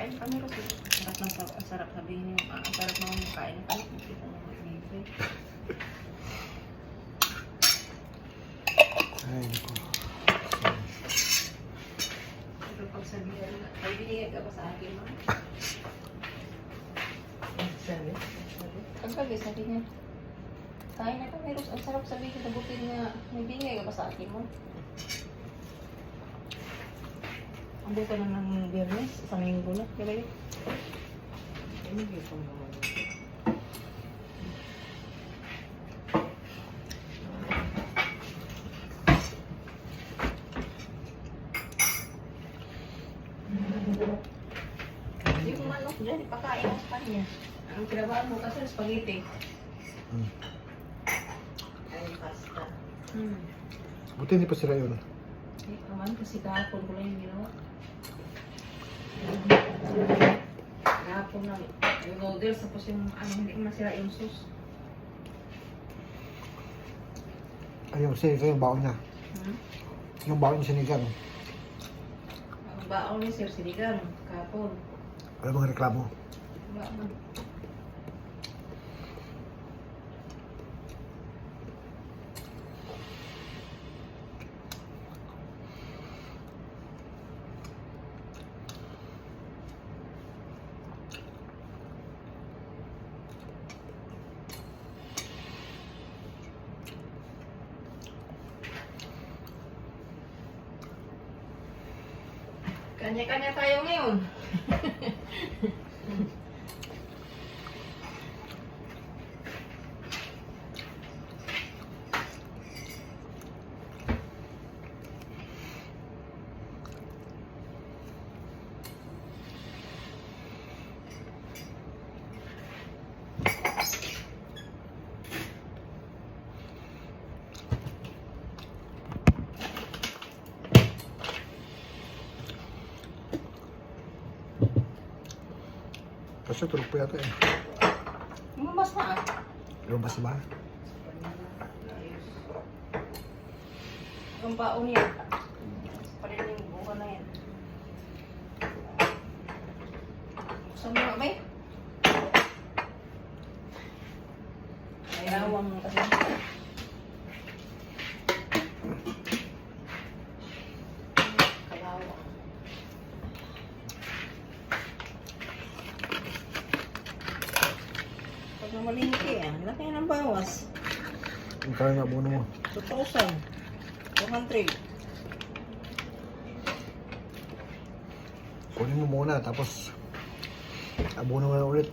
kain kami kasi. Sarap sabihin yung, sarap naman yung kain kami. Hindi ko naman ibigay. Ay, naku. Pero pag sabihan na, ay binigay ka ba sa akin, ma? Sabi? Kagabi, sabi niya, kain na kami, Rose. Ang sarap sabihin sa butin nga, may binigay ka ba sa akin, mo? Ang buka na ng Biyernes, isang linggo na. Kaya yun? Hindi ko naman. Yung manok dyan, ipakain mo sa kanya. Ang kinabahan mo kasi spaghetti. Ay, pasta. Buti hindi pa sila yun. Eh, naman kasi kahapon ko lang yung ginawa. Kahapon na yung noodles, tapos yung hindi ko nasira yung sauce. Ay, yung sinigang yung baon niya. Yung baon yung sinigang. Ang baon ni Sir Sinigang, kahapon. Alam mo ang reklamo. Baon. Kanya-kanya tayo ngayon. Kasi tulog pa yata eh. Lumabas na Lumabas ba? Ang baon niya. Pa rin yung buka na yan. Gusto mo nga ba eh? May rawang kasi. Kalawang. Pag namalingki laki ng bawas. Yung kaya nga abono mo. 2,000. 200. Kunin mo muna, tapos abono mo na ulit.